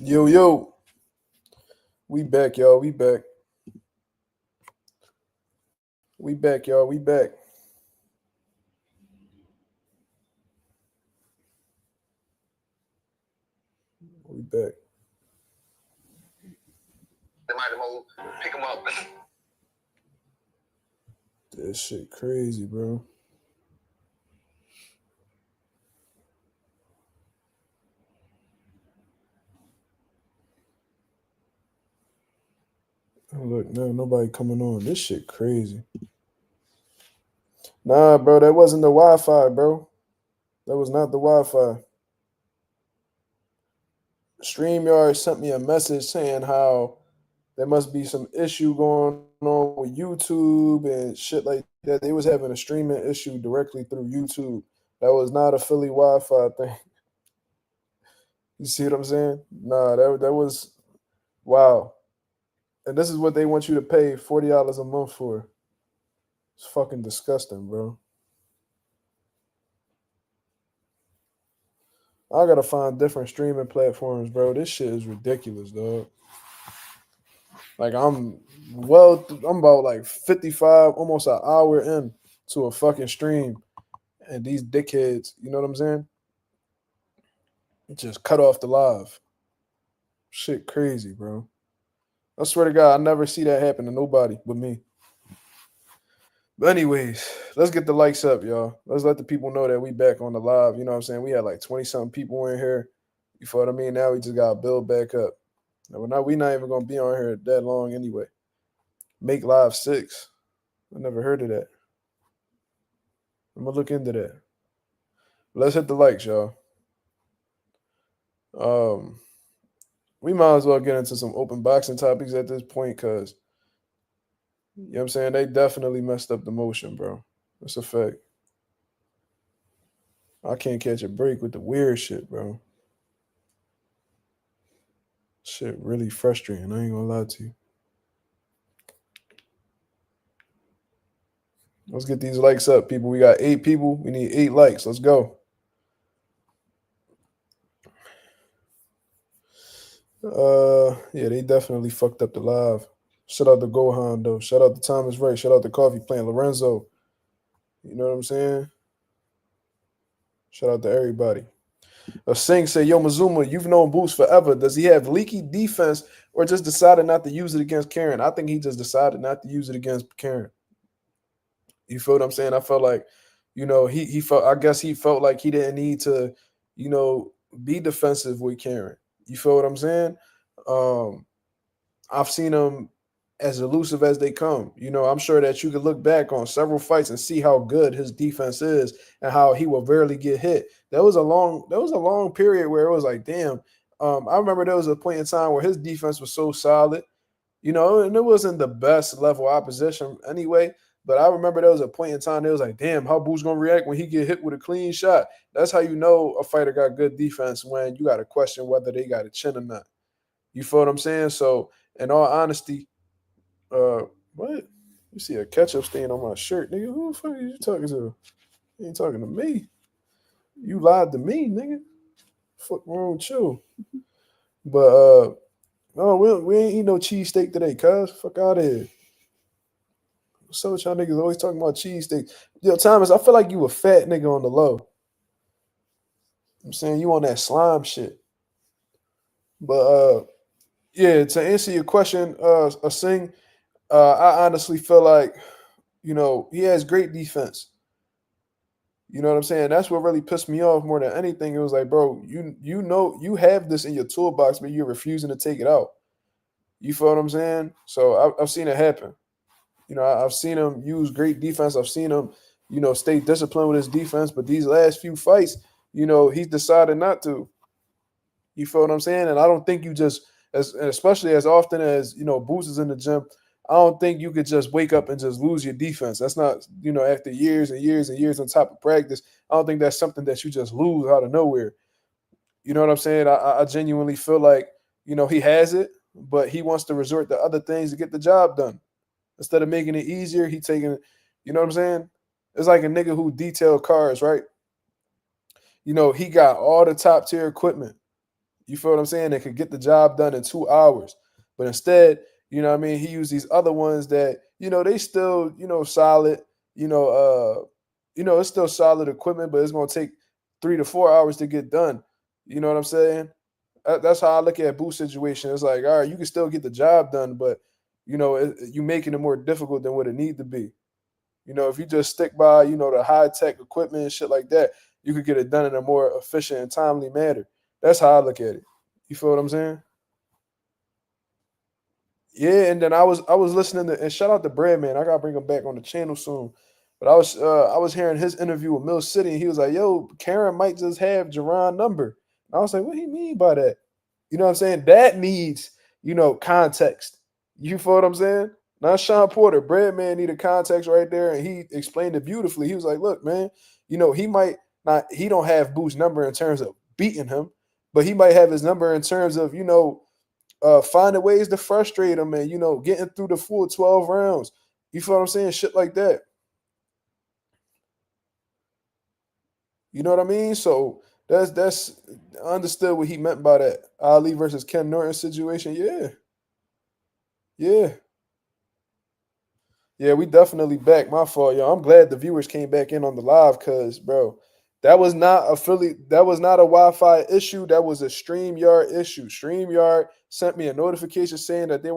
Yo, yo. We back, y'all. We back. We back, y'all. We back. We back. They might pick him up. This shit crazy, bro. Oh, look, now nobody coming on. This shit crazy. Nah, bro, that wasn't the Wi-Fi, bro. That was not the Wi-Fi. StreamYard sent me a message saying how there must be some issue going on with YouTube and shit like that. They was having a streaming issue directly through YouTube. That was not a Philly Wi-Fi thing. You see what I'm saying? Nah, that was wow. And this is what they want you to pay $40 a month for. It's fucking disgusting, bro. I gotta find different streaming platforms, bro. This shit is ridiculous, dog. Like I'm about like 55, almost an hour in to a fucking stream. And these dickheads, you know what I'm saying? Just cut off the live. Shit crazy, bro. I swear to God, I never see that happen to nobody but me. But anyways, let's get the likes up, y'all. Let's let the people know that we back on the live. You know what I'm saying? We had like 20-something people in here. You feel what I mean? Now we just gotta build back up. Now we not even gonna be on here that long anyway. Make live 6. I never heard of that. I'm gonna look into that. Let's hit the likes, y'all. We might as well get into some open boxing topics at this point, cause you know what I'm saying? They definitely messed up the motion, bro. That's a fact. I can't catch a break with the weird shit, bro. Shit really frustrating. I ain't gonna lie to you. Let's get these likes up, people. We got 8 people. We need 8 likes. Let's go. Yeah, they definitely fucked up the live. Shout out to Gohan though. Shout out to Thomas Ray. Shout out to Coffee Plant Lorenzo. You know what I'm saying? Shout out to everybody. Singh said, Yo, Mazuma, you've known Boost forever. Does he have leaky defense or just decided not to use it against Karen? I think he just decided not to use it against Karen. You feel what I'm saying? I felt like, he felt, I guess he felt like he didn't need to, be defensive with Karen. You feel what I'm saying? Um, I've seen him as elusive as they come. I'm sure that you could look back on several fights and see how good his defense is and how he will rarely get hit. There was a long period where it was like, damn. I remember there was a point in time where his defense was so solid, and it wasn't the best level opposition anyway. But I remember there was a point in time that was like, damn, how Boo's gonna react when he get hit with a clean shot? That's how you know a fighter got good defense, when you got to question whether they got a chin or not. You feel what I'm saying? So, in all honesty, what? You see a ketchup stain on my shirt, nigga? Who the fuck are you talking to? You ain't talking to me. You lied to me, nigga. Fuck wrong with you? But no, we ain't eat no cheesesteak today, cuz. Fuck out of here. So y'all niggas always talking about cheesesteak. Yo, Thomas, I feel like you a fat nigga on the low. I'm saying you on that slime shit. But yeah, to answer your question, Singh, I honestly feel like, he has great defense. You know what I'm saying? That's what really pissed me off more than anything. It was like, bro, you have this in your toolbox, but you're refusing to take it out. You feel what I'm saying? So I've seen it happen. I've seen him use great defense. I've seen him, stay disciplined with his defense. But these last few fights, he's decided not to. You feel what I'm saying? And I don't think you just, especially as often as, Boost is in the gym, I don't think you could just wake up and just lose your defense. That's not, after years and years and years on top of practice, I don't think that's something that you just lose out of nowhere. You know what I'm saying? I genuinely feel like, he has it, but he wants to resort to other things to get the job done. Instead of making it easier, he taking it, you know what I'm saying? It's like a nigga who detailed cars, right? He got all the top tier equipment. You feel what I'm saying? That could get the job done in 2 hours. But instead, you know what I mean, he used these other ones that, they still, solid, it's still solid equipment, but it's gonna take 3 to 4 hours to get done. You know what I'm saying? That's how I look at Boo's situation. It's like, all right, you can still get the job done, but you making it more difficult than what it need to be. If you just stick by, the high tech equipment and shit like that, you could get it done in a more efficient and timely manner. That's how I look at it. You feel what I'm saying? Yeah, and then I was listening to, and shout out to Bread Man. I gotta bring him back on the channel soon. But I was hearing his interview with Mill City, and he was like, "Yo, Karen might just have Jaron number." And I was like, "What do you mean by that?" You know what I'm saying? That needs context. You feel what I'm saying? Not Sean Porter. Bread Man needed context right there, and he explained it beautifully. He was like, "Look, man, he might not. He don't have Boo's number in terms of beating him, but he might have his number in terms of finding ways to frustrate him and getting through the full 12 rounds. You feel what I'm saying? Shit like that. You know what I mean? So that's I understood what he meant by that. Ali versus Ken Norton situation. Yeah, yeah, yeah. We definitely back. My fault, yo. I'm glad the viewers came back in on the live because, bro, that was not a Philly. That was not a Wi-Fi issue. That was a StreamYard issue. StreamYard sent me a notification saying that they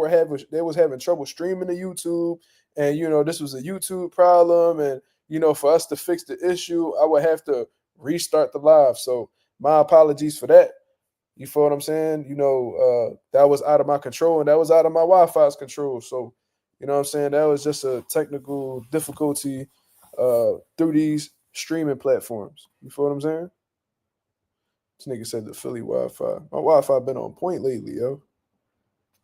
was having trouble streaming to YouTube, and this was a YouTube problem, and for us to fix the issue, I would have to restart the live. So my apologies for that. You feel what I'm saying? That was out of my control and that was out of my Wi-Fi's control. So, you know what I'm saying? That was just a technical difficulty through these streaming platforms. You feel what I'm saying? This nigga said the Philly Wi-Fi. My Wi-Fi been on point lately, yo.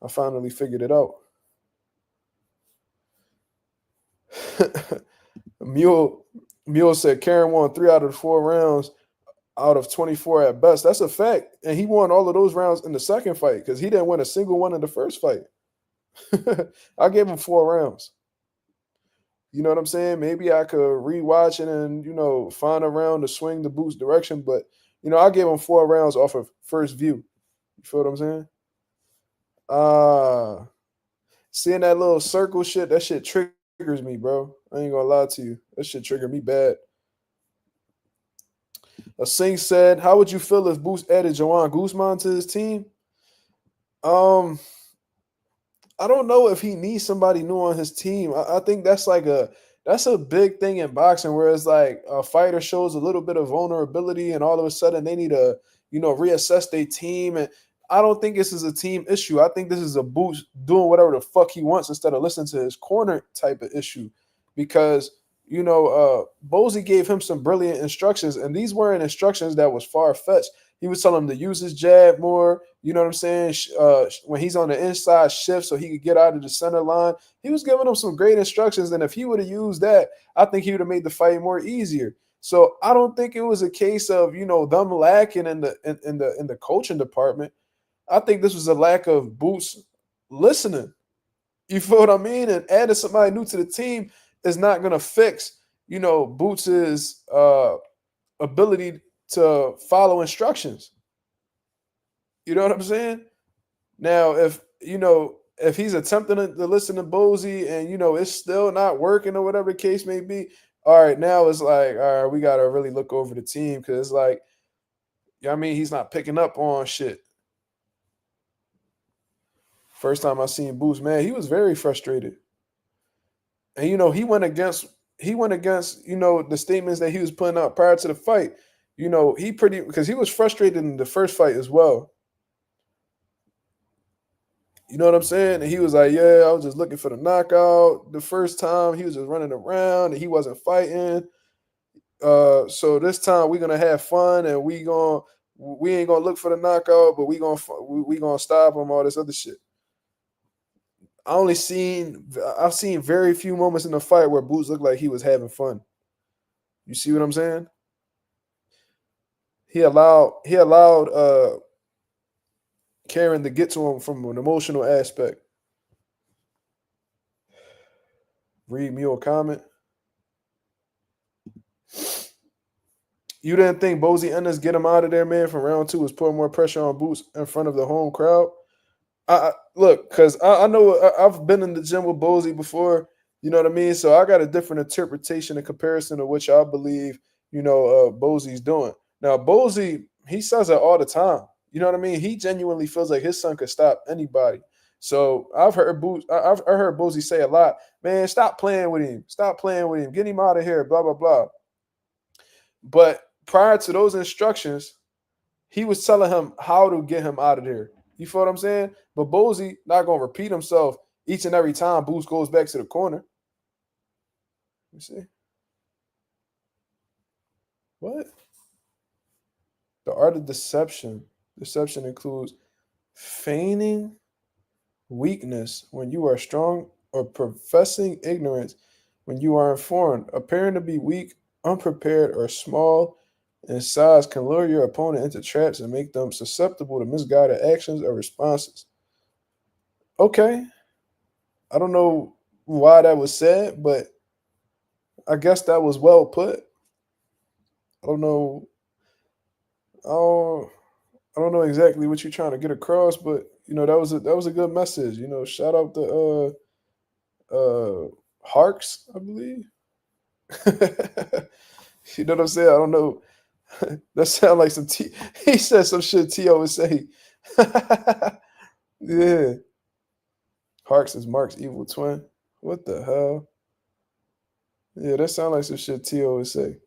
I finally figured it out. Mule Mule said Karen won 3 out of the 4 rounds out of 24 at best. That's a fact. And he won all of those rounds in the second fight because he didn't win a single one in the first fight. I gave him 4 rounds. You know what I'm saying? Maybe I could rewatch it and, find a round to swing the Boot's direction. But, I gave him 4 rounds off of first view. You feel what I'm saying? Seeing that little circle shit, that shit triggers me, bro. I ain't gonna lie to you. That shit triggered me bad. A Singh said, "How would you feel if Boost added Joanne Guzman to his team?" Um, I don't know if he needs somebody new on his team. I think that's a big thing in boxing where it's like a fighter shows a little bit of vulnerability and all of a sudden they need to, reassess their team. And I don't think this is a team issue. I think this is a Boost doing whatever the fuck he wants instead of listening to his corner type of issue. Because Bosey gave him some brilliant instructions, and these weren't instructions that was far fetched. He was telling him to use his jab more. You know what I'm saying? When he's on the inside, shift so he could get out of the center line. He was giving him some great instructions, and if he would have used that, I think he would have made the fight more easier. So I don't think it was a case of them lacking in the coaching department. I think this was a lack of Boots listening. You feel what I mean? And adding somebody new to the team is not going to fix, Boots's ability to follow instructions. You know what I'm saying? Now, if he's attempting to listen to Bosey and it's still not working or whatever the case may be, all right, now it's like, all right, we gotta really look over the team because it's like, he's not picking up on shit. First time I seen Boost, man, he was very frustrated. And he went against the statements that he was putting out prior to the fight. Because he was frustrated in the first fight as well. You know what I'm saying? And he was like, "Yeah, I was just looking for the knockout. The first time he was just running around and he wasn't fighting. So this time we're gonna have fun and we ain't gonna look for the knockout, but we gonna stop him. All this other shit." I've seen very few moments in the fight where Boots looked like he was having fun. You see what I'm saying? He allowed Karen to get to him from an emotional aspect. Read me a comment. You didn't think Bozy Ennis get him out of there, man, from round 2 was putting more pressure on Boots in front of the home crowd? Look, because I know I've been in the gym with Bozy before, you know what I mean? So I got a different interpretation in comparison to what y'all believe, Bozy's doing. Now, Bozy, he says it all the time. You know what I mean? He genuinely feels like his son could stop anybody. So I've heard I've heard Bozy say a lot, man, stop playing with him. Stop playing with him. Get him out of here, blah, blah, blah. But prior to those instructions, he was telling him how to get him out of there. You feel what I'm saying? But Bozy not gonna repeat himself each and every time Boots goes back to the corner. You see? What? The art of deception. Deception includes feigning weakness when you are strong or professing ignorance when you are informed. Appearing to be weak, unprepared, or small in size can lure your opponent into traps and make them susceptible to misguided actions or responses. Okay. I don't know why that was said, but I guess that was well put. I don't know. Oh, I don't know exactly what you're trying to get across, but that was a good message. Shout out to Harks, I believe. You know what I'm saying? I don't know. That sounds like some T. He said some shit T.O. would say. Yeah. Harks is Mark's evil twin. What the hell? Yeah, that sounds like some shit T.O. would say.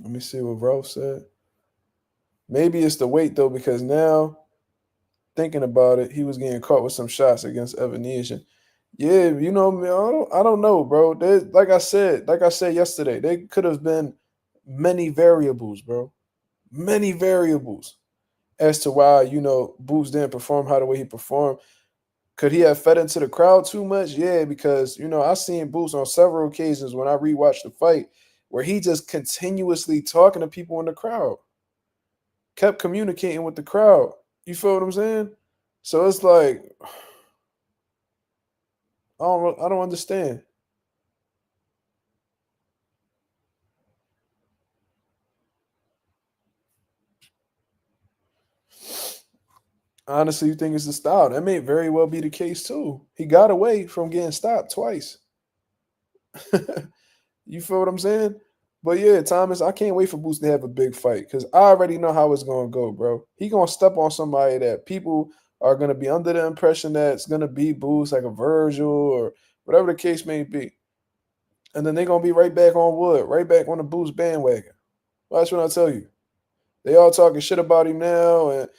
Let me see what Ralph said. Maybe it's the weight though, because now thinking about it, he was getting caught with some shots against Evanescence. Yeah, man, I don't know, bro. Like I said yesterday, there could have been many variables, bro. Many variables as to why, Boots didn't perform how the way he performed. Could he have fed into the crowd too much? Yeah, because I seen Boots on several occasions when I rewatched the fight where he just continuously talking to people in the crowd, kept communicating with the crowd. You feel what I'm saying? So it's like I don't understand. Honestly, you think it's the style? That may very well be the case too. He got away from getting stopped twice. You feel what I'm saying? But yeah, Thomas, I can't wait for Boots to have a big fight because I already know how it's gonna go, bro. He gonna step on somebody that people are gonna be under the impression that it's gonna be Boots, like a Virgil or whatever the case may be, and then they're gonna be right back on wood, right back on the Boots bandwagon. Well, that's what I tell you. They all talking shit about him now, and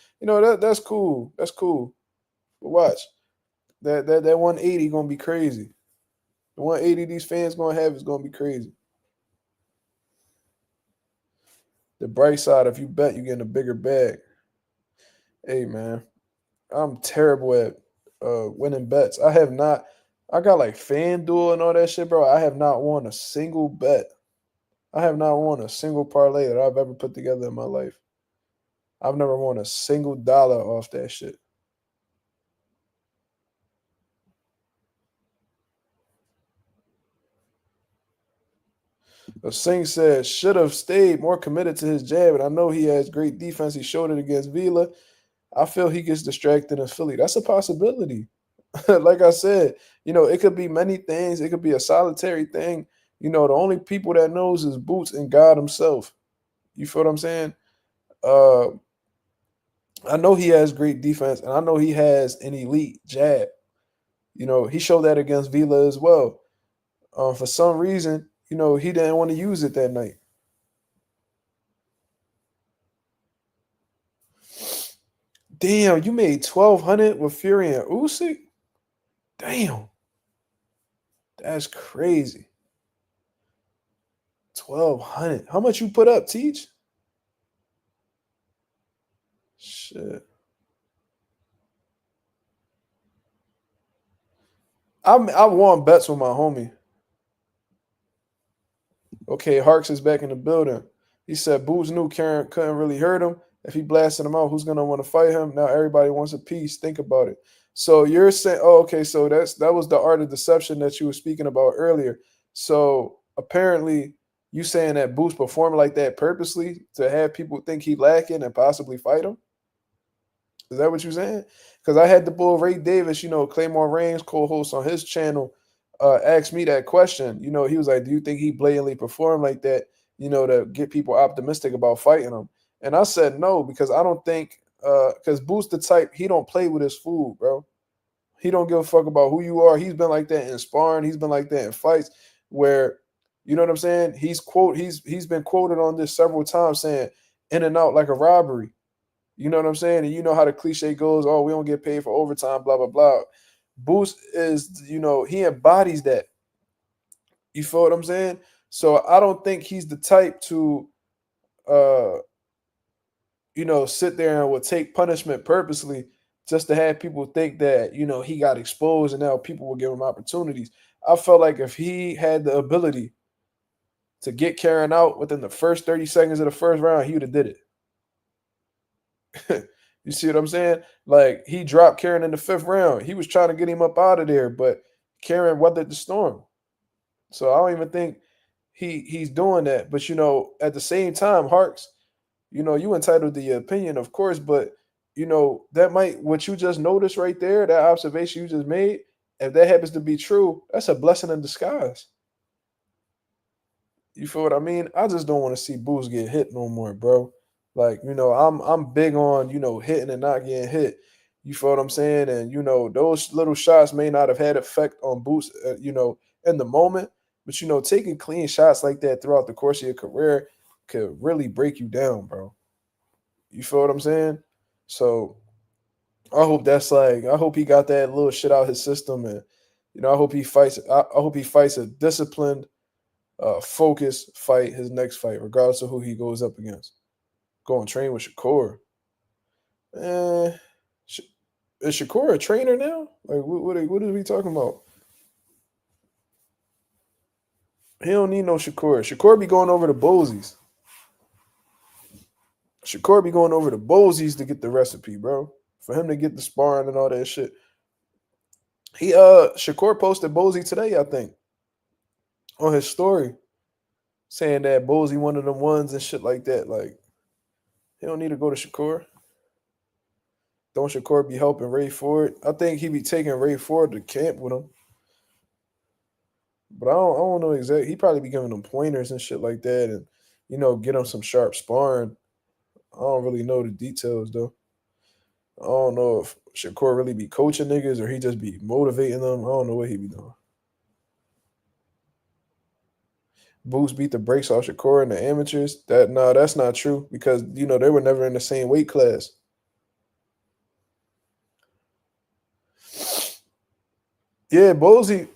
that's cool. That's cool. But watch that 180 gonna be crazy. The 180 these fans gonna have is gonna be crazy. The bright side, if you bet, you getting a bigger bag. Hey man, I'm terrible at winning bets. I have not. I got like FanDuel and all that shit, bro. I have not won a single bet. I have not won a single parlay that I've ever put together in my life. I've never won a single dollar off that shit. Singh said, should have stayed more committed to his jab, and I know he has great defense. He showed it against Vila. I feel he gets distracted in Philly. That's a possibility. Like I said, it could be many things. It could be a solitary thing. The only people that knows is Boots and God himself. You feel what I'm saying? Uh, I know he has great defense, and I know he has an elite jab. He showed that against Vila as well. For some reason, he didn't want to use it that night. Damn, you made 1,200 with Fury and Usyk? Damn. That's crazy. 1,200. How much you put up, Teach? Shit. I won bets with my homie. Okay, Harks is back in the building. He said Boots knew Karen couldn't really hurt him. If he blasted him out, who's gonna want to fight him? Now everybody wants a piece. Think about it. So you're saying, oh, okay, so that was the art of deception that you were speaking about earlier. So apparently you saying that Boost performed like that purposely to have people think he lacking and possibly fight him? Is that what you're saying? Because I had the bull Ray Davis, Claymore Reigns, co-host on his channel, ask me that question. He was like, "Do you think he blatantly performed like that? To get people optimistic about fighting him?" And I said no because I don't think because Boost the type he don't play with his food, bro. He don't give a fuck about who you are. He's been like that in sparring. He's been like that in fights where you know what I'm saying. He's been quoted on this several times saying in and out like a robbery. You know what I'm saying? And you know how the cliche goes, oh, we don't get paid for overtime, blah, blah, blah. Boost is, he embodies that. You feel what I'm saying? So I don't think he's the type to uh, sit there and would take punishment purposely just to have people think that, he got exposed and now people will give him opportunities. I felt like if he had the ability to get Karen out within the first 30 seconds of the first round, he would have did it. You see what I'm saying? Like he dropped Karen in the fifth round. He was trying to get him up out of there, but Karen weathered the storm. So I don't even think he's doing that. But at the same time, Harks, you entitled to your opinion, of course, but that might what you just noticed right there, that observation you just made, if that happens to be true, that's a blessing in disguise. You feel what I mean? I just don't want to see Boost get hit no more, bro. Like, I'm big on, hitting and not getting hit. You feel what I'm saying? And those little shots may not have had effect on Boost, in the moment, but taking clean shots like that throughout the course of your career could really break you down, bro. You feel what I'm saying? So I hope he got that little shit out his system, and I hope he fights. I hope he fights a disciplined, focus fight his next fight, regardless of who he goes up against. Go and train with Shakur. Eh, Sh- is Shakur a trainer now? Like, what are we talking about? He don't need no Shakur. Shakur be going over the Bozies. Shakur be going over the Bozies to get the recipe, bro. For him to get the sparring and all that shit. Shakur posted Bozy today, I think, on his story, saying that Bozy one of them ones and shit like that. Like, he don't need to go to Shakur. Don't Shakur be helping Ray Ford? I think he be taking Ray Ford to camp with him. But I don't know exactly. He probably be giving them pointers and shit like that, and get him some sharp sparring. I don't really know the details though. I don't know if Shakur really be coaching niggas or he just be motivating them. I don't know what he be doing. Boost beat the brakes off Shakur in the amateurs. That's not true because they were never in the same weight class. Yeah, Bozy.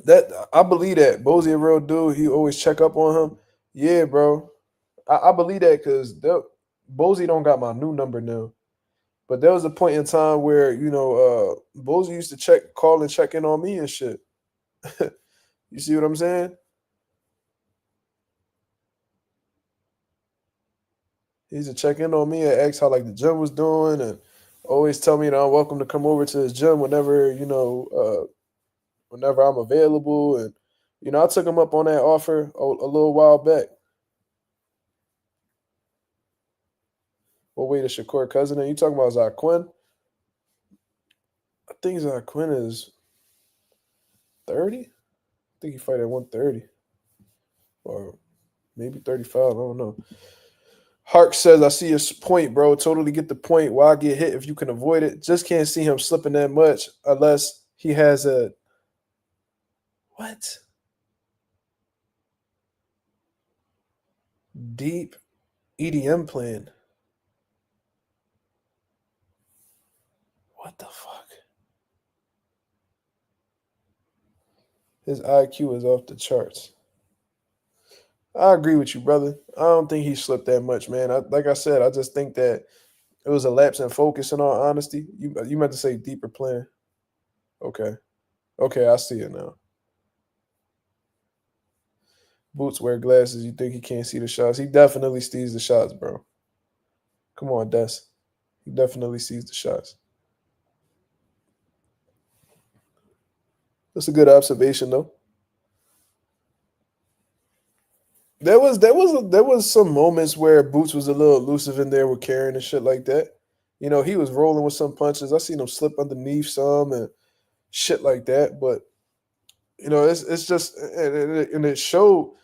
That I believe that Bozy a real dude. He always check up on him. Yeah, bro. I believe that because Bozy don't got my new number now. But there was a point in time where Bozy used to call and check in on me and shit. You see what I'm saying? He used to check in on me and ask how like the gym was doing, and always tell me that I'm welcome to come over to his gym whenever whenever I'm available. And I took him up on that offer a little while back. Well, wait, a Shakur cousin? Are you talking about Zach Quinn? I think Zach Quinn is 30. I think he fight at 130 or maybe 35. I don't know. Hark says, I see your point, bro. Totally get the point. Why get hit if you can avoid it? Just can't see him slipping that much unless he has a what? Deep EDM plan. What the fuck? His IQ is off the charts. I agree with you, brother. I don't think he slipped that much, man. Like I said, I just think that it was a lapse in focus. In all honesty, you meant to say deeper plan. Okay, okay, I see it now. Boots wear glasses. You think he can't see the shots? He definitely sees the shots, bro. Come on, Des. He definitely sees the shots. That's a good observation, though. There was some moments where Boots was a little elusive in there with Karen and shit like that. He was rolling with some punches. I seen him slip underneath some and shit like that. But it's just and it showed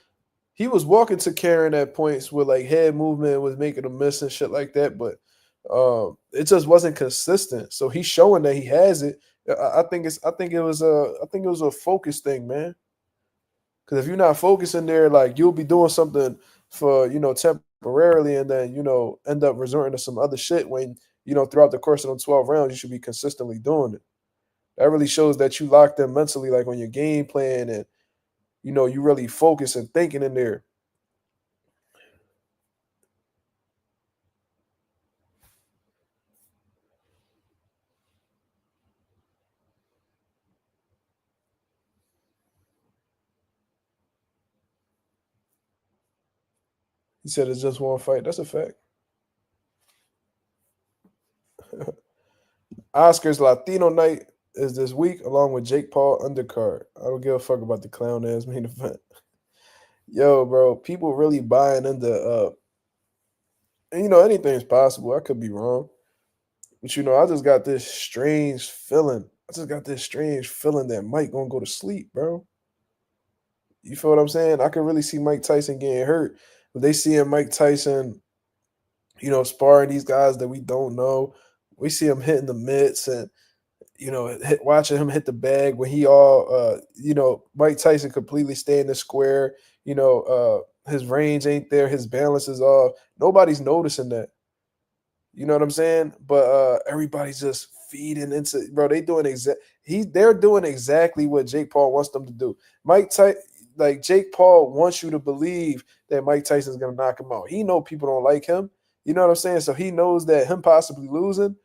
he was walking to Karen at points where like head movement was making him miss and shit like that. But it just wasn't consistent. So he's showing that he has it. I think it was a focus thing, man. Because if you're not focusing there, like you'll be doing something for temporarily, and then end up resorting to some other shit when throughout the course of them 12 rounds you should be consistently doing it. That really shows that you locked in mentally, like on your game plan, and you really focus and thinking in there. He said it's just one fight. That's a fact. Oscars Latino night is this week, along with Jake Paul undercard. I don't give a fuck about the clown ass main event. Yo, bro, people really buying into and anything's possible. I could be wrong. But I just got this strange feeling. I just got this strange feeling that Mike gonna go to sleep, bro. You feel what I'm saying? I could really see Mike Tyson getting hurt. But they seeing Mike Tyson, sparring these guys that we don't know. We see him hitting the mitts and watching him hit the bag when he Mike Tyson completely stay in the square. His range ain't there, his balance is off. Nobody's noticing that. You know what I'm saying? But everybody's just feeding into bro. They're doing exactly what Jake Paul wants them to do. Like Jake Paul wants you to believe that Mike Tyson's gonna knock him out. He know people don't like him. You know what I'm saying? So he knows that him possibly losing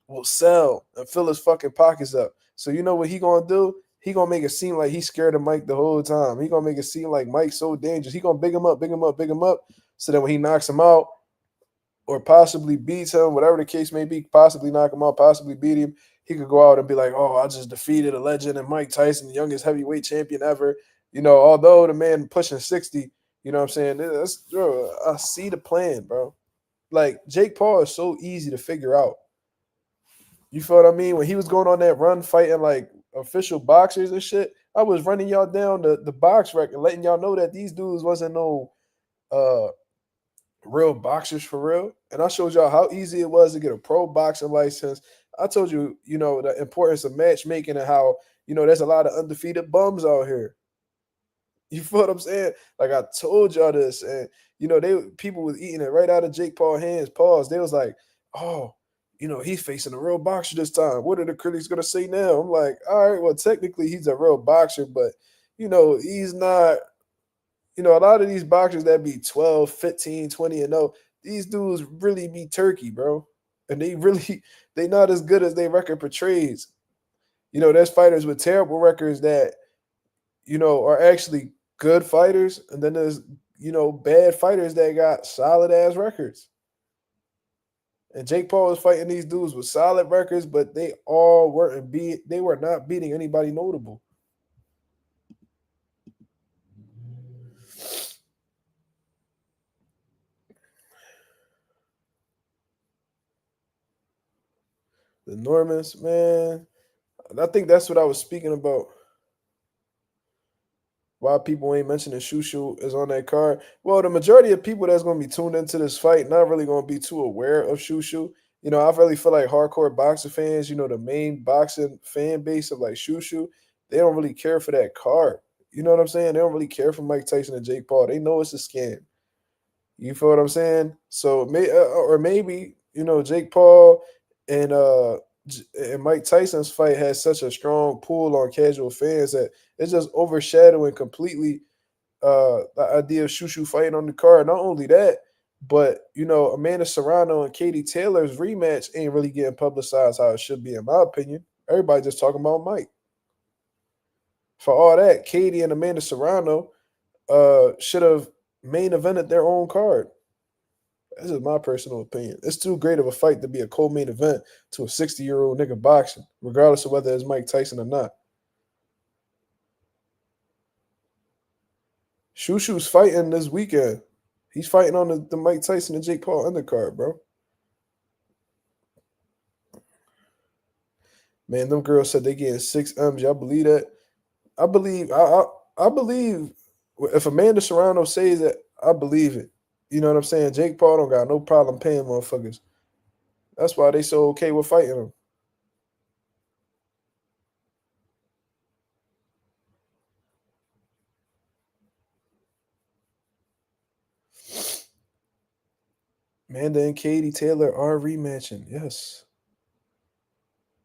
will sell and fill his fucking pockets up. So you know what he gonna do? He gonna make it seem like he's scared of Mike the whole time. He gonna make it seem like Mike's so dangerous. He gonna big him up, big him up, big him up. So that when he knocks him out, or possibly beats him, whatever the case may be, possibly knock him out, possibly beat him, he could go out and be like, "Oh, I just defeated a legend and Mike Tyson, the youngest heavyweight champion ever." Although the man pushing 60, you know what I'm saying? Bro, I see the plan, bro. Like Jake Paul is so easy to figure out. You feel what I mean? When he was going on that run fighting like official boxers and shit, I was running y'all down the box record, letting y'all know that these dudes wasn't no uh real boxers for real. And I showed y'all how easy it was to get a pro boxing license. I told you, the importance of matchmaking and how, there's a lot of undefeated bums out here. You feel what I'm saying? Like I told y'all this, and people was eating it right out of Jake Paul hands. Pause. They was like, "Oh, he's facing a real boxer this time. What are the critics gonna say now?" I'm like, "All right, well, technically he's a real boxer, but he's not. A lot of these boxers that be 12, 15, 20 and 0, these dudes really be turkey, bro. And they not as good as their record portrays. There's fighters with terrible records that, are actually good fighters. And then there's, bad fighters that got solid ass records. And Jake Paul was fighting these dudes with solid records, but they were not beating anybody notable. The Normans, man. I think that's what I was speaking about. Why people ain't mentioning Shushu is on that card. Well, the majority of people that's going to be tuned into this fight not really going to be too aware of Shushu. I really feel like hardcore boxing fans, the main boxing fan base of like Shushu, they don't really care for that card. You know what I'm saying? They don't really care for Mike Tyson and Jake Paul. They know it's a scam. You feel what I'm saying? So or maybe Jake Paul and and Mike Tyson's fight has such a strong pull on casual fans that it's just overshadowing completely the idea of Shushu fighting on the card. Not only that, but Amanda Serrano and Katie Taylor's rematch ain't really getting publicized how it should be, in my opinion. Everybody just talking about Mike. For all that, Katie and Amanda Serrano should have main evented their own card. This is my personal opinion. It's too great of a fight to be a co-main event to a 60-year-old nigga boxing, regardless of whether it's Mike Tyson or not. Shushu's fighting this weekend. He's fighting on the Mike Tyson and Jake Paul undercard, bro. Man, them girls said they getting 6 M's. Y'all believe that? I believe. I believe if Amanda Serrano says that, I believe it. You know what I'm saying? Jake Paul don't got no problem paying motherfuckers. That's why they so okay with fighting him. Amanda and Katie Taylor are rematching. Yes.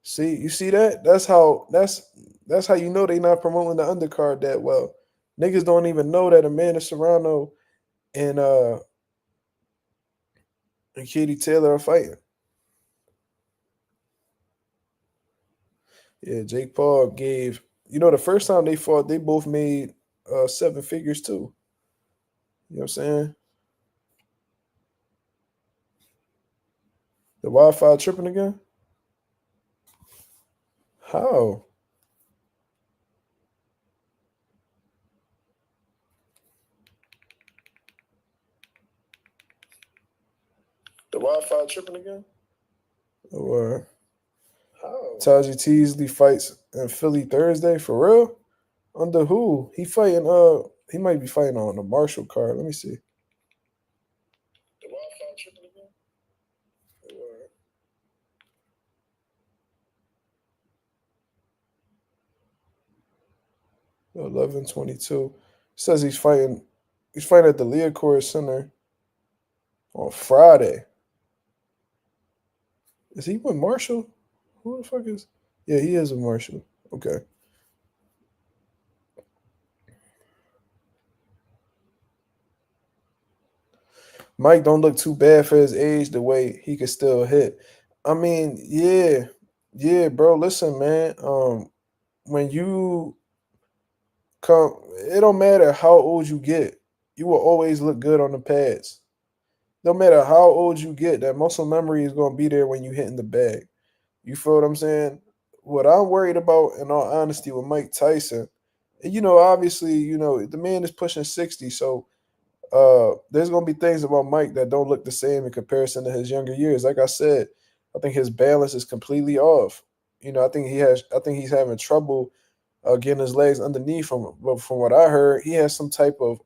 See, you see that? That's how you know they not promoting the undercard that well. Niggas don't even know that Amanda Serrano and Katie Taylor are fighting. Yeah, Jake Paul gave the first time they fought, they both made 7 figures too. You know what I'm saying? The Wi-Fi tripping again? How? The Wi-Fi tripping again? Or how? Taji Teasley fights in Philly Thursday for real? Under who? He fighting he might be fighting on the Marshall card. Let me see. The Wi-Fi tripping again? Or 11/22. Says he's fighting at the Leocore Center on Friday. Is he with Marshall? Who the fuck is? Yeah, he is with Marshall. Okay. Mike don't look too bad for his age. The way he could still hit. I mean, yeah, bro. Listen, man. When you come, it don't matter how old you get. You will always look good on the pads. No matter how old you get, that muscle memory is gonna be there when you hit in the bag. You feel what I'm saying? What I'm worried about, in all honesty, with Mike Tyson, and obviously, the man is pushing 60, so there's gonna be things about Mike that don't look the same in comparison to his younger years. Like I said, I think his balance is completely off. I think he's having trouble getting his legs underneath him. But from what I heard, he has some type of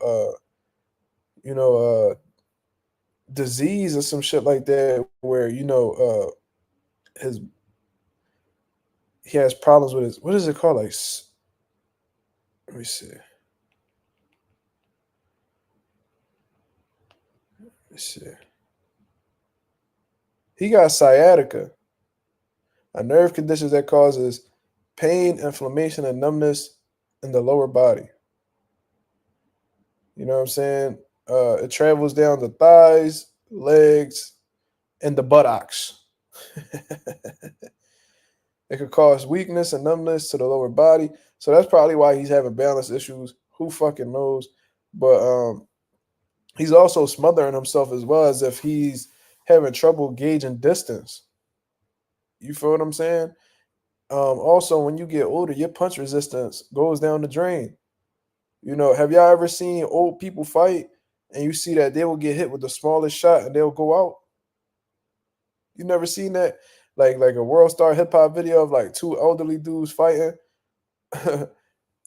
you know disease or some shit like that where his he has problems with his, what is it called, like let me see. Let's see. He got sciatica, a nerve condition that causes pain, inflammation, and numbness in the lower body. You know what I'm saying? It travels down the thighs, legs, and the buttocks. It could cause weakness and numbness to the lower body. So that's probably why he's having balance issues. Who fucking knows? But he's also smothering himself as well, as if he's having trouble gauging distance. You feel what I'm saying? Also, when you get older, your punch resistance goes down the drain. Have y'all ever seen old people fight and you see that they will get hit with the smallest shot and they'll go out? You never seen that? Like a World Star hip hop video of like two elderly dudes fighting,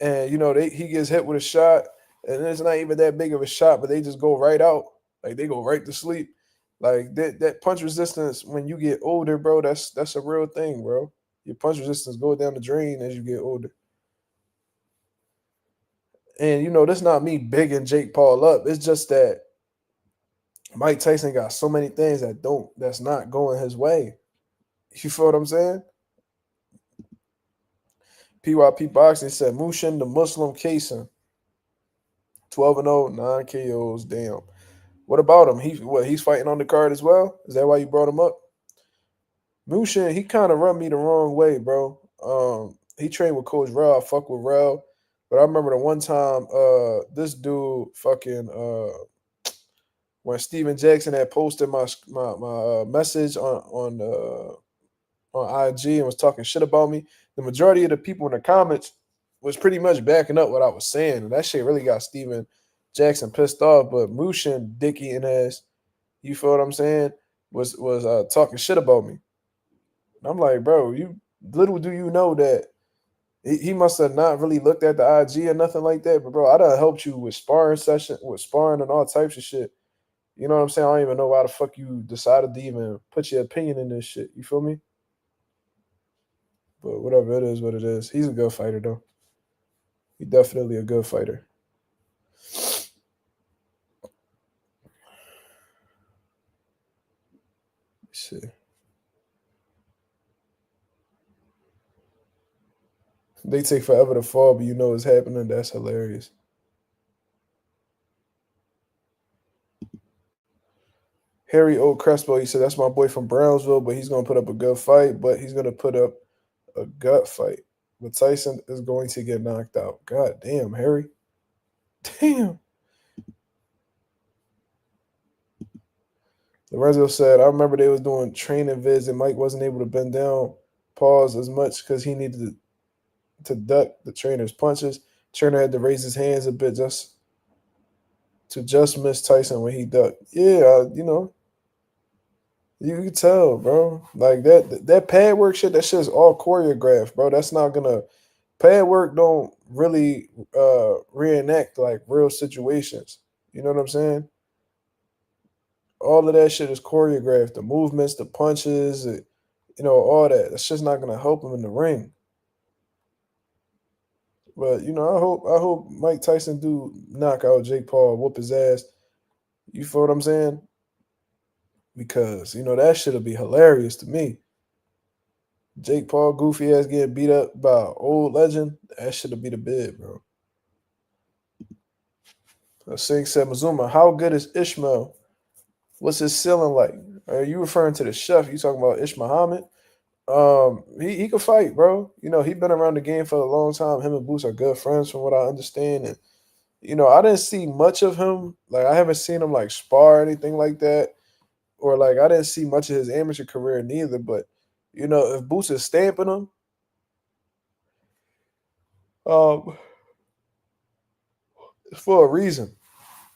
and he gets hit with a shot, and it's not even that big of a shot, but they just go right out, like they go right to sleep. Like that punch resistance when you get older, bro. That's a real thing, bro. Your punch resistance go down the drain as you get older. And that's not me bigging Jake Paul up. It's just that Mike Tyson got so many things that's not going his way. You feel what I'm saying? PYP Boxing said Mushin the Muslim Kason. 12-0, 9 KOs. Damn. What about him? He's fighting on the card as well? Is that why you brought him up? Mushin, he kind of rubbed me the wrong way, bro. He trained with Coach Rel. I fuck with Rel. But I remember the one time this dude fucking when Steven Jackson had posted my message on IG and was talking shit about me, the majority of the people in the comments was pretty much backing up what I was saying. And that shit really got Steven Jackson pissed off, but Mushin, dicky and ass, you feel what I'm saying, was talking shit about me. And I'm like, bro, you little do you know that he must have not really looked at the IG or nothing like that. But bro, I done helped you with sparring and all types of shit. You know what I'm saying? I don't even know why the fuck you decided to even put your opinion in this shit. You feel me? But whatever it is, what it is. He's a good fighter though. He definitely a good fighter. Shit. They take forever to fall, but you know it's happening. That's hilarious. Harry O. Crespo, he said, that's my boy from Brownsville, but he's going to put up a good fight, but he's going to put up a gut fight. But Tyson is going to get knocked out. God damn, Harry. Damn. Lorenzo said, I remember they was doing training vids and Mike wasn't able to bend down, pause as much because he needed to duck the trainer's punches. Trainer had to raise his hands a bit just miss Tyson when he ducked. Yeah, you can tell, bro. Like that pad work shit, that shit's all choreographed, bro. That's not gonna pad work don't really reenact like real situations. You know what I'm saying? All of that shit is choreographed. The movements, the punches, all that. That's just not gonna help him in the ring. But I hope Mike Tyson do knock out Jake Paul, whoop his ass. You feel what I'm saying? Because that shit'll be hilarious to me. Jake Paul, goofy ass getting beat up by an old legend. That shit'll be the bid, bro. Singh said, Mazuma, how good is Ishmael? What's his ceiling like? Are you referring to the chef? You talking about Ish Muhammad? He could fight, bro. He been around the game for a long time. Him and Boots are good friends, from what I understand. And I didn't see much of him. Like I haven't seen him like spar or anything like that, or like I didn't see much of his amateur career neither. But if Boots is stamping him, um, it's for a reason.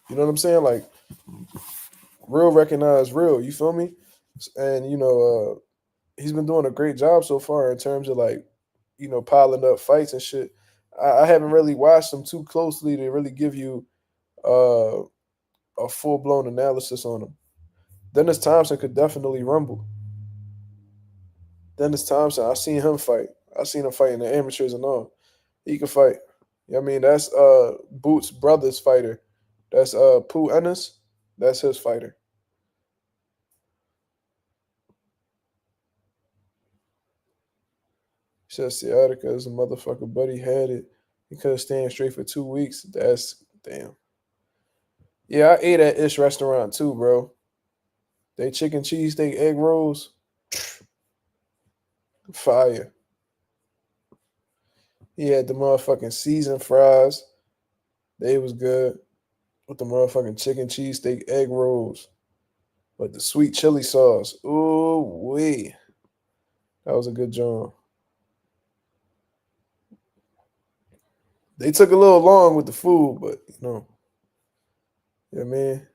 You know what I'm saying? Like real recognize real. You feel me? And he's been doing a great job so far in terms of like piling up fights and shit. I haven't really watched him too closely to really give you uh, a full blown analysis on him. Dennis Thompson could definitely rumble. Dennis Thompson, I seen him fight. I seen him fight in the amateurs and all. He can fight. I mean, that's Boots' brother's fighter. That's Pooh Ennis. That's his fighter. He said sciatica is a motherfucker, but he had it. He couldn't stand straight for 2 weeks. That's damn. Yeah, I ate at Ish restaurant too, bro. They chicken cheesesteak egg rolls, fire. He had the motherfucking seasoned fries. They was good with the motherfucking chicken cheesesteak egg rolls. But the sweet chili sauce, ooh wee, that was a good job. They took a little long with the food, but I mean,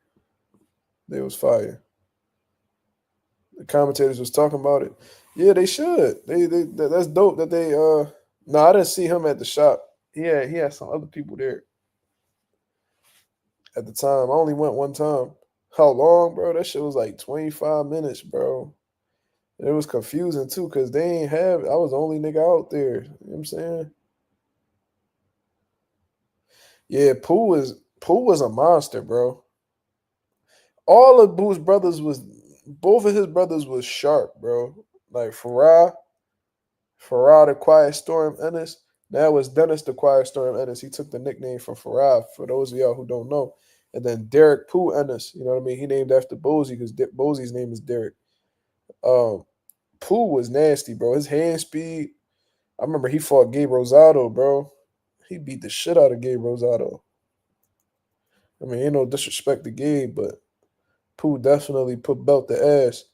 they was fire. The commentators was talking about it. Yeah, they should. That's dope that they. No, I didn't see him at the shop. He had some other people there at the time. I only went one time. How long, bro? That shit was like 25 minutes, bro. And it was confusing too, cause they ain't have. I was the only nigga out there. You know what I'm saying? Yeah, Pooh was a monster, bro. All of Boo's brothers was both of his brothers was sharp, bro. Like Farah the Quiet Storm Ennis. That was Dennis the Quiet Storm Ennis. He took the nickname from Farah, for those of y'all who don't know. And then Derek Pooh Ennis, you know what I mean? He named after Bozy because Bozy's name is Derek. Um, Pooh was nasty, bro. His hand speed. I remember he fought Gabe Rosado, bro. He beat the shit out of Gabe Rosado. I mean, ain't no disrespect to Gabe, but Pooh definitely put belt the ass.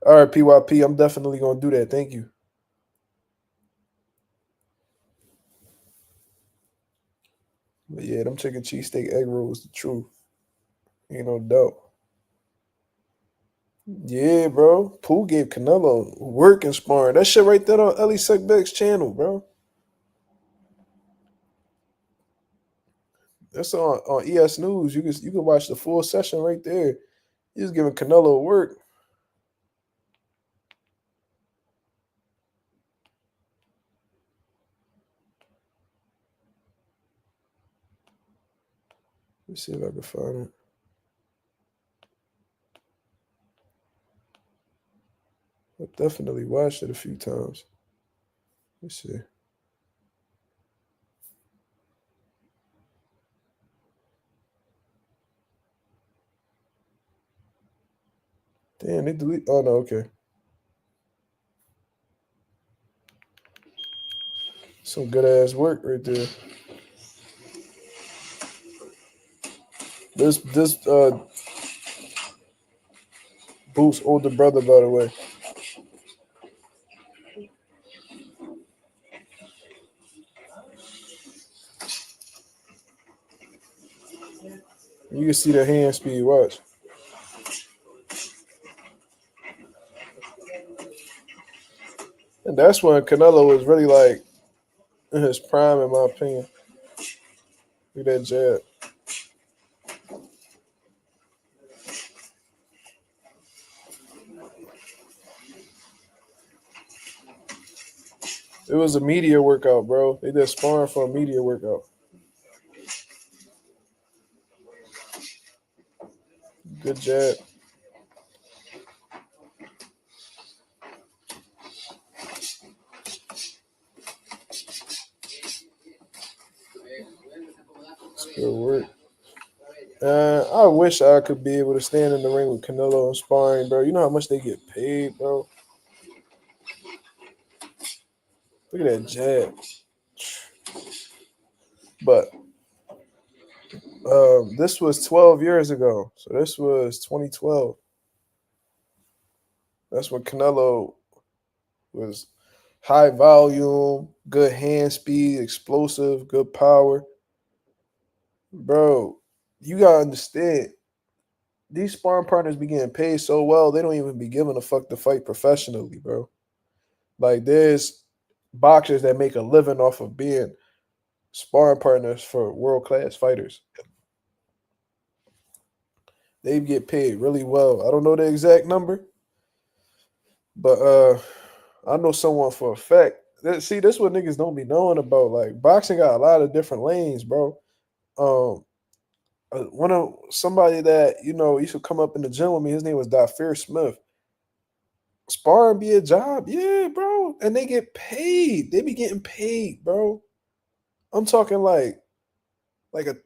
All right, PYP, I'm definitely gonna do that. Thank you. But yeah, them chicken cheesesteak egg rolls the truth. Ain't no doubt. Yeah, bro. Pooh gave Canelo work and sparring. That shit right there on Ellie Suckbeck's channel, bro. That's on ES News. You can watch the full session right there. He's giving Canelo work. Let's see if I can find it. I definitely watched it a few times. Let's see. Damn, they delete. Oh no, okay. Some good ass work right there. This Booth's older brother, by the way. You can see the hand speed. Watch. And that's when Canelo was really like in his prime, in my opinion. Look at that jab. It was a media workout, bro. They did sparring for a media workout. Good jab. It's good work. I wish I could be able to stand in the ring with Canelo and sparring, bro. You know how much they get paid, bro? Look at that jab. But this was 12 years ago. So this was 2012. That's when Canelo was high volume, good hand speed, explosive, good power. Bro, you gotta understand, these sparring partners be getting paid so well, they don't even be giving a fuck to fight professionally, bro. Like there's boxers that make a living off of being sparring partners for world class fighters. They get paid really well. I don't know the exact number, but I know someone for a fact. See, this what niggas don't be knowing about. Like boxing got a lot of different lanes, bro. Um, one of somebody that used to come up in the gym with me. His name was Dafir Smith. Sparring be a job, yeah, bro, and they get paid. They be getting paid, bro. I'm talking like a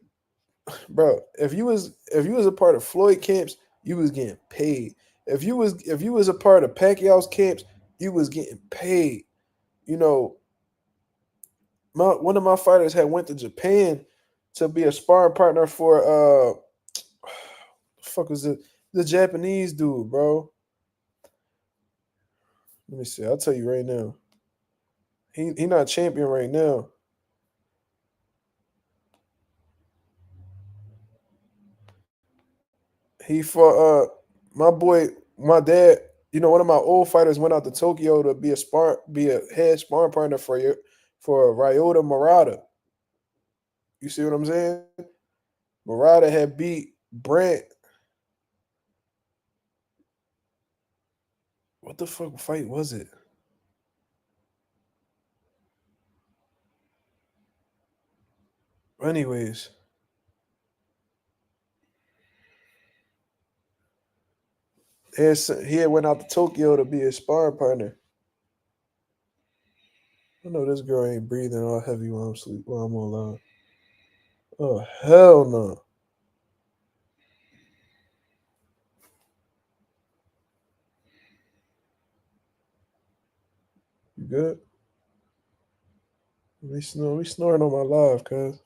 bro. If you was a part of Floyd camps, you was getting paid. If you was a part of Pacquiao's camps, you was getting paid. You know, one of my fighters had went to Japan to be a sparring partner for the fuck was the Japanese dude, bro. Let me see. I'll tell you right now. He not champion right now. He fought my boy, my dad. One of my old fighters went out to Tokyo to be a head sparring partner for Ryota Murata. You see what I'm saying? Murata had beat Brant. What the fuck fight was it? Anyways, he had went out to Tokyo to be a sparring partner. I know this girl ain't breathing all heavy while I'm sleep while I'm online. Oh hell no! You good? We snoring on my live, cuz.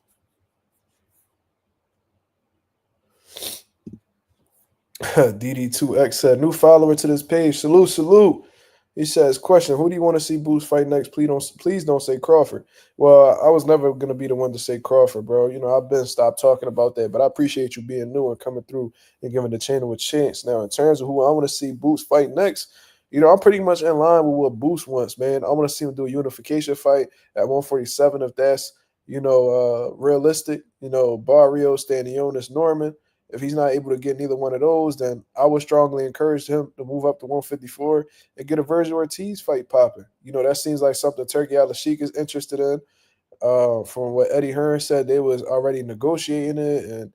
DD2X said, new follower to this page. Salute, salute. He says, "Question: Who do you want to see Boots fight next? Please don't say Crawford." Well, I was never gonna be the one to say Crawford, bro. You know, I've been stopped talking about that, but I appreciate you being new and coming through and giving the channel a chance. Now, in terms of who I want to see Boots fight next, you know, I'm pretty much in line with what Boots wants, man. I want to see him do a unification fight at 147 if that's realistic. You know, Barrio, Stanionis, Norman. If he's not able to get neither one of those, then I would strongly encourage him to move up to 154 and get a Virgil Ortiz fight popping. You know, that seems like something Turkey Al-Sheikh is interested in. From what Eddie Hearn said, they was already negotiating it, and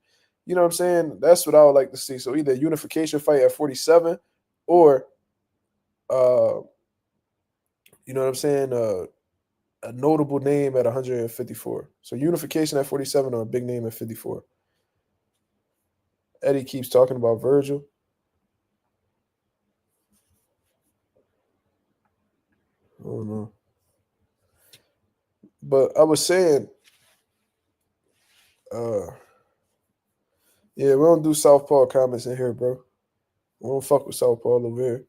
you know what I'm saying. That's what I would like to see. So either a unification fight at 47, or uh, you know what I'm saying, a notable name at 154. So unification at 47 or a big name at 54. Eddie keeps talking about Virgil. I don't know. But I was saying, uh, yeah, we don't do Southpaw comments in here, bro. We don't fuck with Southpaw over here.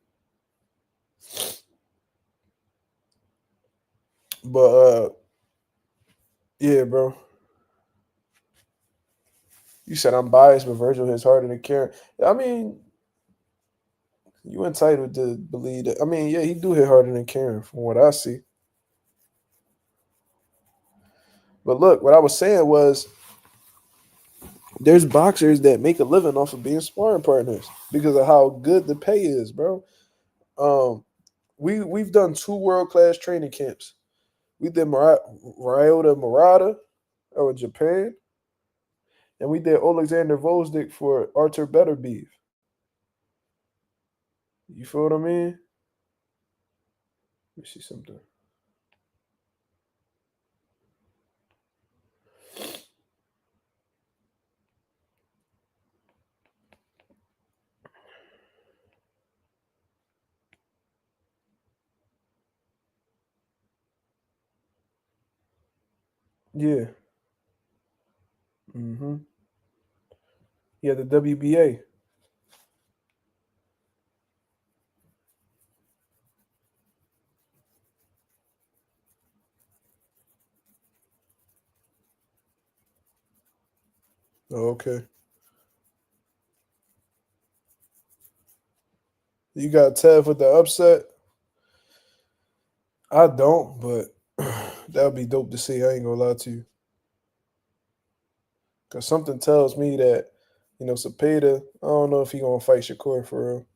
But yeah, bro. You said I'm biased, but Virgil hits harder than Karen. I mean, you entitled to believe that. I mean, yeah, he do hit harder than Karen from what I see. But look, what I was saying was there's boxers that make a living off of being sparring partners because of how good the pay is, bro. Um, we've done 2 world-class training camps. We did Ryota Murata out of Japan, and we did Alexander Vosdik for Artur Beterbiev. You feel what I mean? Let me see something. Yeah. Mm-hmm. Yeah, the WBA. Oh, okay. You got Tev with the upset. I don't, but that would be dope to see. I ain't gonna lie to you, cause something tells me that Cepeda. I don't know if he gonna fight Shakur for real.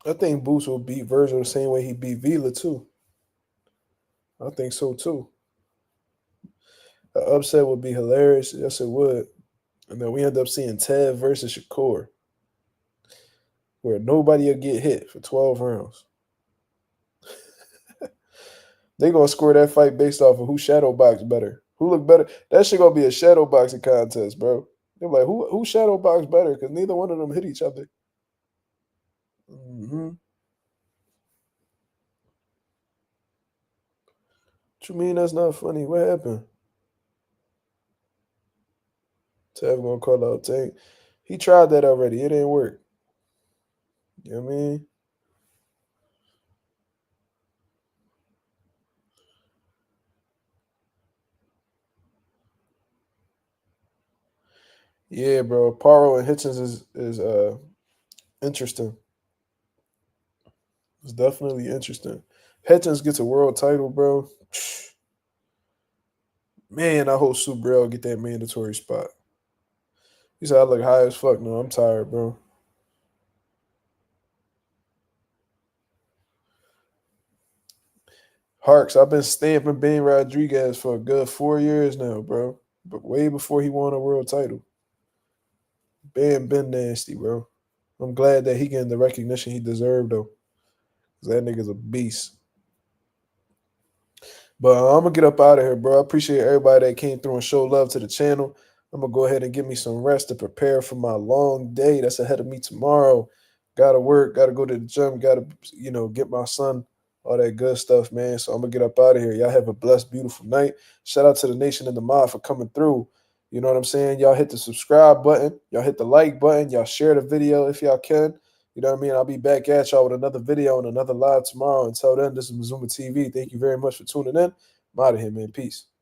I think Boots will beat Virgil the same way he beat Vila too. I think so too. The upset would be hilarious. Yes, it would. And then we end up seeing Tev versus Shakur, where nobody will get hit for 12 rounds. They gonna score that fight based off of who shadow box better. Who look better? That shit gonna be a shadow boxing contest, bro. They're like, who shadow box better? Because neither one of them hit each other. Mm-hmm. What you mean that's not funny? What happened? Tev gonna call out Tank. He tried that already. It didn't work. You know what I mean? Yeah, bro. Paro and Hitchens is interesting. It's definitely interesting. Hitchens gets a world title, bro. Man, I hope Subrel get that mandatory spot. He said I look high as fuck. No, I'm tired, bro. Harks, I've been stamping Ben Rodriguez for a good 4 years now, bro. But way before he won a world title. Ben been nasty, bro. I'm glad that he getting the recognition he deserved though. 'Cause that nigga's a beast. But I'm gonna get up out of here, bro. I appreciate everybody that came through and showed love to the channel. I'm gonna go ahead and get me some rest to prepare for my long day that's ahead of me tomorrow. Gotta work, gotta go to the gym, gotta, get my son, all that good stuff, man. So I'm gonna get up out of here. Y'all have a blessed, beautiful night. Shout out to the nation in the mod for coming through. You know what I'm saying? Y'all hit the subscribe button, y'all hit the like button, y'all share the video if y'all can. You know what I mean? I'll be back at y'all with another video and another live tomorrow. Until then, this is Mazuma TV. Thank you very much for tuning in. I'm out of here, man. Peace.